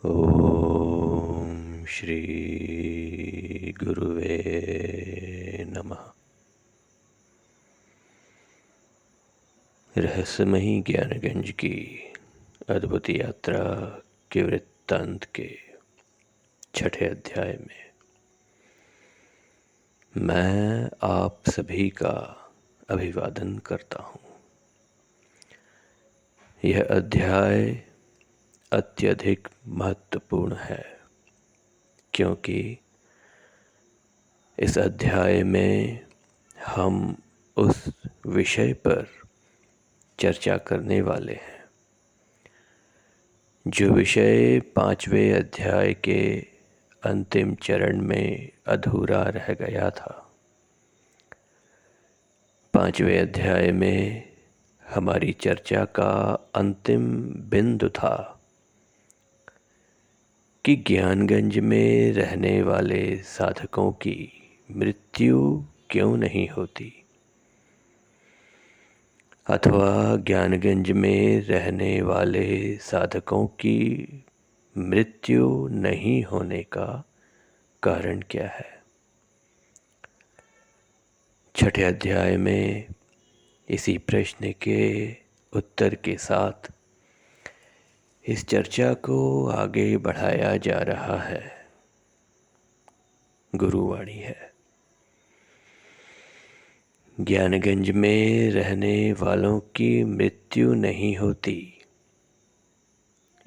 ओम श्री गुरुवे नमः। रहस्यमयी ज्ञानगंज की अद्भुत यात्रा के वृत्तांत के छठे अध्याय में मैं आप सभी का अभिवादन करता हूँ। यह अध्याय अत्यधिक महत्वपूर्ण है क्योंकि इस अध्याय में हम उस विषय पर चर्चा करने वाले हैं जो विषय 5वें अध्याय के अंतिम चरण में अधूरा रह गया था। 5वें अध्याय में हमारी चर्चा का अंतिम बिंदु था कि ज्ञानगंज में रहने वाले साधकों की मृत्यु क्यों नहीं होती, अथवा ज्ञानगंज में रहने वाले साधकों की मृत्यु नहीं होने का कारण क्या है। छठे अध्याय में इसी प्रश्न के उत्तर के साथ इस चर्चा को आगे बढ़ाया जा रहा है। गुरुवाणी है, ज्ञानगंज में रहने वालों की मृत्यु नहीं होती।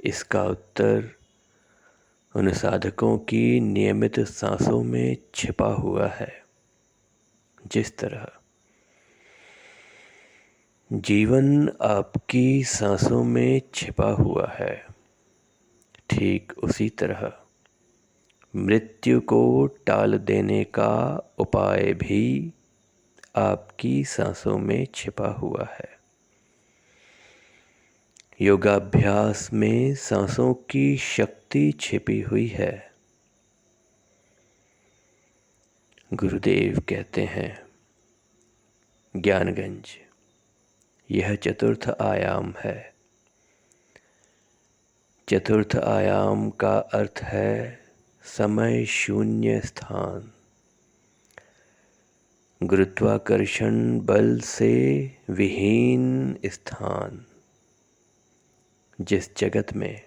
इसका उत्तर उन साधकों की नियमित सांसों में छिपा हुआ है। जिस तरह जीवन आपकी सांसों में छिपा हुआ है, ठीक उसी तरह मृत्यु को टाल देने का उपाय भी आपकी सांसों में छिपा हुआ है। योगाभ्यास में सांसों की शक्ति छिपी हुई है। गुरुदेव कहते हैं, ज्ञानगंज यह चतुर्थ आयाम है। चतुर्थ आयाम का अर्थ है समय शून्य स्थान। गुरुत्वाकर्षण बल से विहीन स्थान। जिस जगत में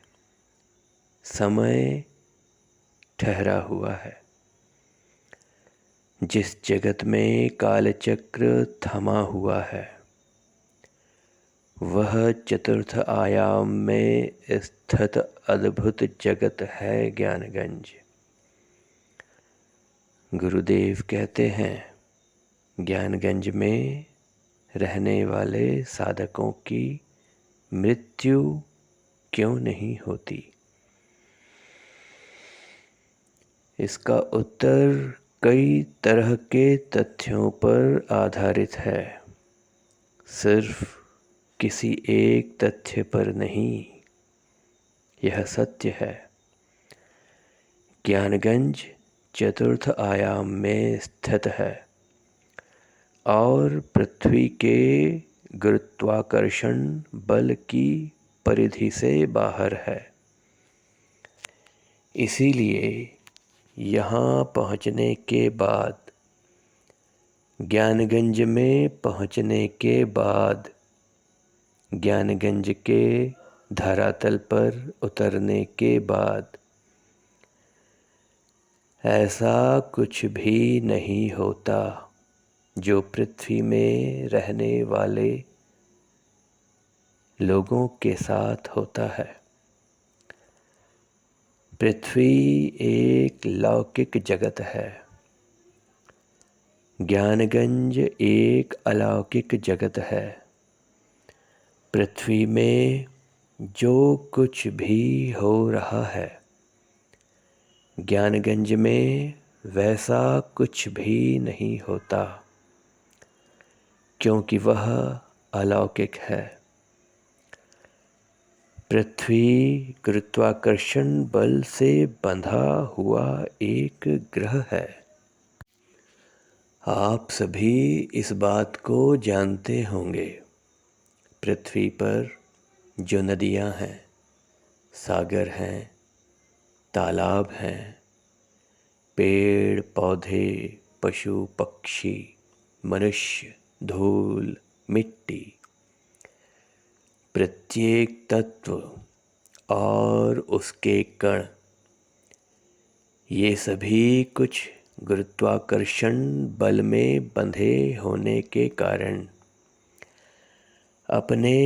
समय ठहरा हुआ है, जिस जगत में कालचक्र थमा हुआ है, वह चतुर्थ आयाम में स्थित अद्भुत जगत है ज्ञानगंज। गुरुदेव कहते हैं, ज्ञानगंज में रहने वाले साधकों की मृत्यु क्यों नहीं होती। इसका उत्तर कई तरह के तथ्यों पर आधारित है, सिर्फ किसी एक तथ्य पर नहीं। यह सत्य है, ज्ञानगंज चतुर्थ आयाम में स्थित है और पृथ्वी के गुरुत्वाकर्षण बल की परिधि से बाहर है। इसीलिए यहाँ पहुँचने के बाद, ज्ञानगंज में पहुँचने के बाद, ज्ञानगंज के धरातल पर उतरने के बाद ऐसा कुछ भी नहीं होता जो पृथ्वी में रहने वाले लोगों के साथ होता है। पृथ्वी एक लौकिक जगत है, ज्ञानगंज एक अलौकिक जगत है। पृथ्वी में जो कुछ भी हो रहा है, ज्ञानगंज में वैसा कुछ भी नहीं होता, क्योंकि वह अलौकिक है। पृथ्वी गुरुत्वाकर्षण बल से बंधा हुआ एक ग्रह है। आप सभी इस बात को जानते होंगे। पृथ्वी पर जो नदियां हैं, सागर हैं, तालाब हैं, पेड़ पौधे, पशु पक्षी, मनुष्य, धूल, मिट्टी, प्रत्येक तत्व और उसके कण, ये सभी कुछ गुरुत्वाकर्षण बल में बंधे होने के कारण अपने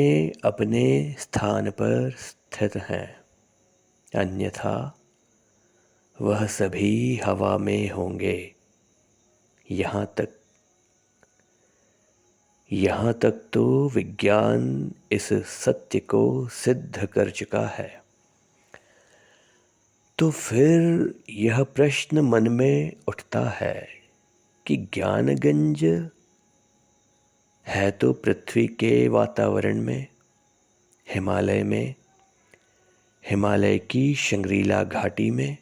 अपने स्थान पर स्थित हैं। अन्यथा वह सभी हवा में होंगे। यहाँ तक तो विज्ञान इस सत्य को सिद्ध कर चुका है। तो फिर यह प्रश्न मन में उठता है कि ज्ञानगंज है तो पृथ्वी के वातावरण में, हिमालय में, हिमालय की शंग्रीला घाटी में,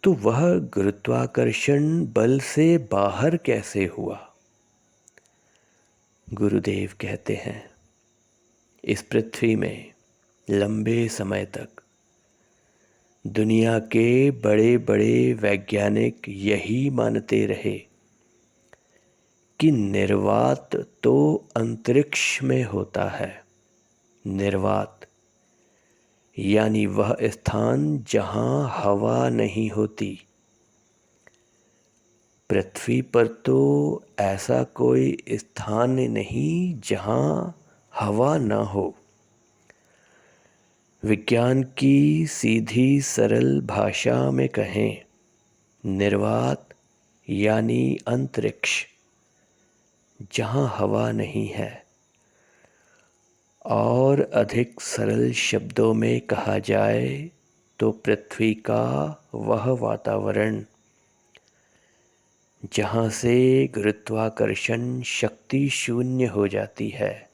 तो वह गुरुत्वाकर्षण बल से बाहर कैसे हुआ? गुरुदेव कहते हैं, इस पृथ्वी में लंबे समय तक दुनिया के बड़े बड़े वैज्ञानिक यही मानते रहे कि निर्वात तो अंतरिक्ष में होता है। निर्वात यानी वह स्थान जहाँ हवा नहीं होती। पृथ्वी पर तो ऐसा कोई स्थान नहीं जहाँ हवा न हो। विज्ञान की सीधी सरल भाषा में कहें, निर्वात यानी अंतरिक्ष, जहाँ हवा नहीं है। और अधिक सरल शब्दों में कहा जाए तो पृथ्वी का वह वातावरण जहाँ से गुरुत्वाकर्षण शक्ति शून्य हो जाती है,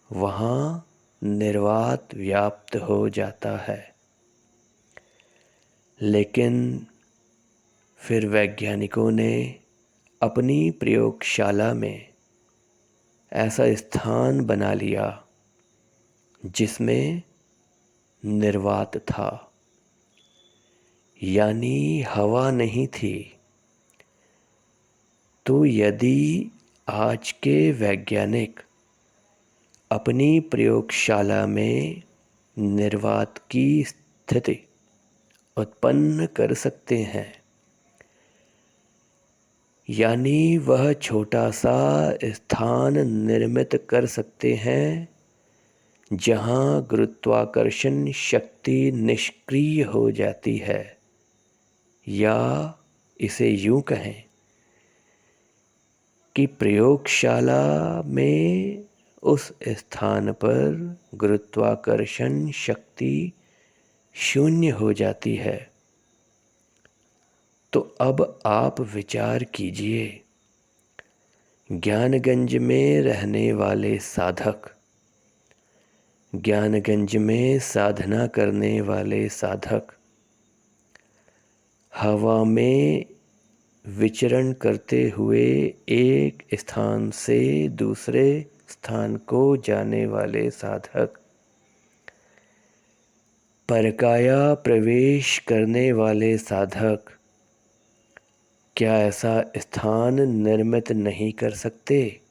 वहाँ निर्वात व्याप्त हो जाता है। लेकिन फिर वैज्ञानिकों ने अपनी प्रयोगशाला में ऐसा स्थान बना लिया जिसमें निर्वात था, यानी हवा नहीं थी। तो यदि आज के वैज्ञानिक अपनी प्रयोगशाला में निर्वात की स्थिति उत्पन्न कर सकते हैं, यानी वह छोटा सा स्थान निर्मित कर सकते हैं जहाँ गुरुत्वाकर्षण शक्ति निष्क्रिय हो जाती है, या इसे यूं कहें कि प्रयोगशाला में उस स्थान पर गुरुत्वाकर्षण शक्ति शून्य हो जाती है। तो अब आप विचार कीजिए, ज्ञानगंज में रहने वाले साधक, ज्ञानगंज में साधना करने वाले साधक हवा में विचरण करते हुए एक स्थान से दूसरे स्थान को जाने वाले साधक, परकाया प्रवेश करने वाले साधक, क्या ऐसा स्थान निर्मित नहीं कर सकते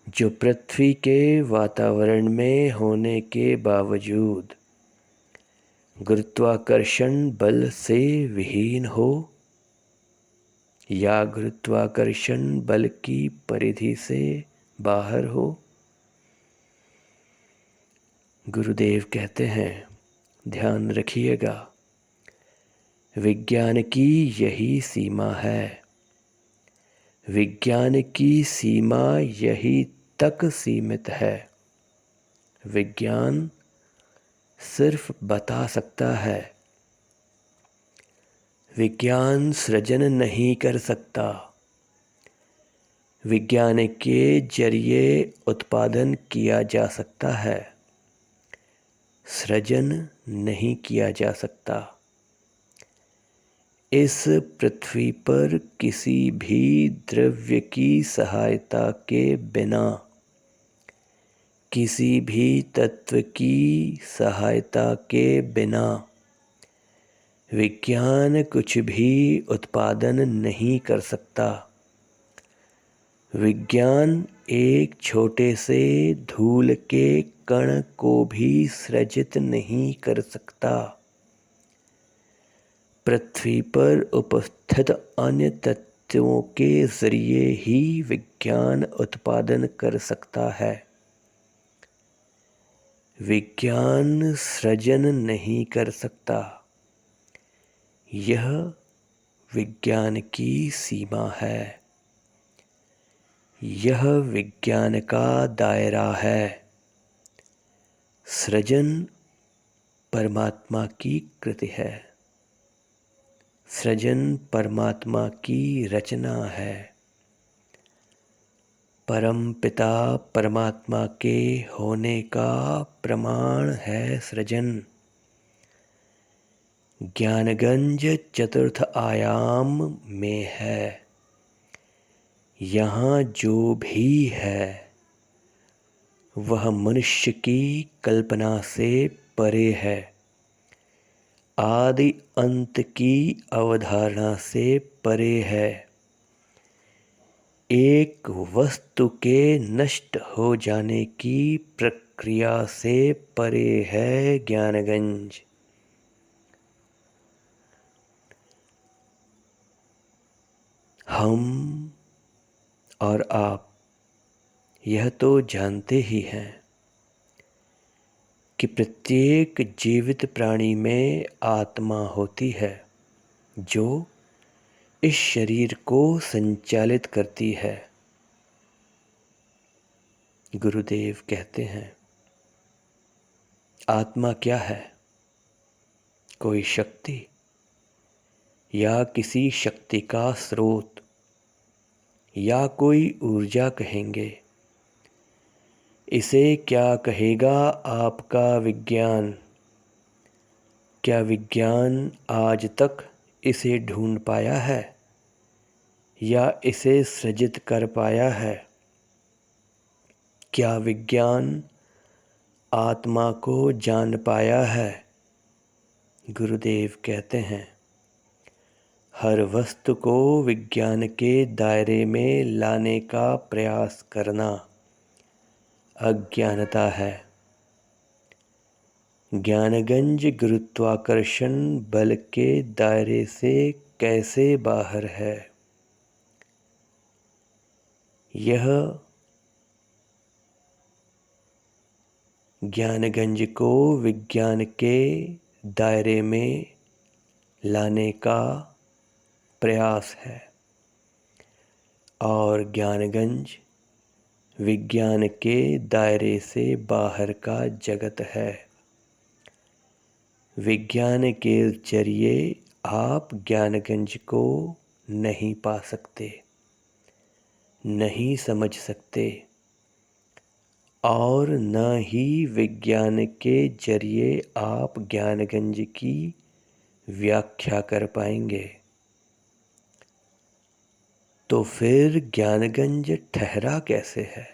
जो पृथ्वी के वातावरण में होने के बावजूद गुरुत्वाकर्षण बल से विहीन हो, या गुरुत्वाकर्षण बल की परिधि से बाहर हो? गुरुदेव कहते हैं, ध्यान रखिएगा, विज्ञान की यही सीमा है। विज्ञान की सीमा यही तक सीमित है। विज्ञान सिर्फ बता सकता है, विज्ञान सृजन नहीं कर सकता। विज्ञान के जरिए उत्पादन किया जा सकता है, सृजन नहीं किया जा सकता। इस पृथ्वी पर किसी भी द्रव्य की सहायता के बिना किसी भी तत्व की सहायता के बिना विज्ञान कुछ भी उत्पादन नहीं कर सकता। विज्ञान एक छोटे से धूल के कण को भी सृजित नहीं कर सकता। पृथ्वी पर उपस्थित अन्य तत्वों के जरिए ही विज्ञान उत्पादन कर सकता है। विज्ञान सृजन नहीं कर सकता। यह विज्ञान की सीमा है। यह विज्ञान का दायरा है। सृजन परमात्मा की कृति है। सृजन परमात्मा की रचना है। परम पिता परमात्मा के होने का प्रमाण है सृजन। ज्ञानगंज चतुर्थ आयाम में है। यहाँ जो भी है वह मनुष्य की कल्पना से परे है। आदि अंत की अवधारणा से परे है। एक वस्तु के नष्ट हो जाने की प्रक्रिया से परे है ज्ञानगंज। हम और आप यह तो जानते ही हैं कि प्रत्येक जीवित प्राणी में आत्मा होती है जो इस शरीर को संचालित करती है। गुरुदेव कहते हैं, आत्मा क्या है? कोई शक्ति या किसी शक्ति का स्रोत या कोई ऊर्जा कहेंगे। इसे क्या कहेगा आपका विज्ञान? क्या विज्ञान आज तक इसे ढूंढ पाया है या इसे सृजित कर पाया है? क्या विज्ञान आत्मा को जान पाया है? गुरुदेव कहते हैं, हर वस्तु को विज्ञान के दायरे में लाने का प्रयास करना अज्ञानता है। ज्ञानगंज गुरुत्वाकर्षण बल के दायरे से कैसे बाहर है? यह ज्ञानगंज को विज्ञान के दायरे में लाने का प्रयास है और ज्ञानगंज विज्ञान के दायरे से बाहर का जगत है। विज्ञान के जरिए आप ज्ञानगंज को नहीं पा सकते, नहीं समझ सकते और न ही विज्ञान के जरिए आप ज्ञानगंज की व्याख्या कर पाएंगे। तो फिर ज्ञानगंज ठहरा कैसे है?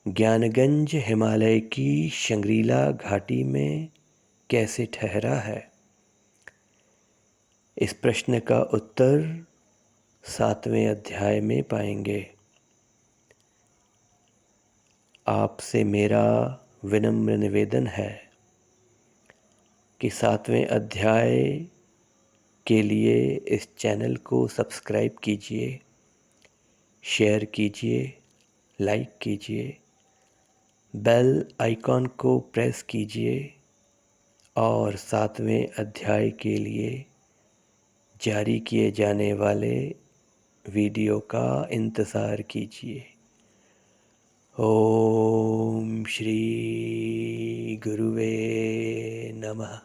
ज्ञानगंज हिमालय की शंग्रीला घाटी में कैसे ठहरा है? इस प्रश्न का उत्तर 7वें अध्याय में पाएंगे। आपसे मेरा विनम्र निवेदन है कि 7वें अध्याय के लिए इस चैनल को सब्सक्राइब कीजिए, शेयर कीजिए, लाइक कीजिए, बेल आइकॉन को प्रेस कीजिए और 7वें अध्याय के लिए जारी किए जाने वाले वीडियो का इंतज़ार कीजिए। ओम श्री गुरुवे नमः।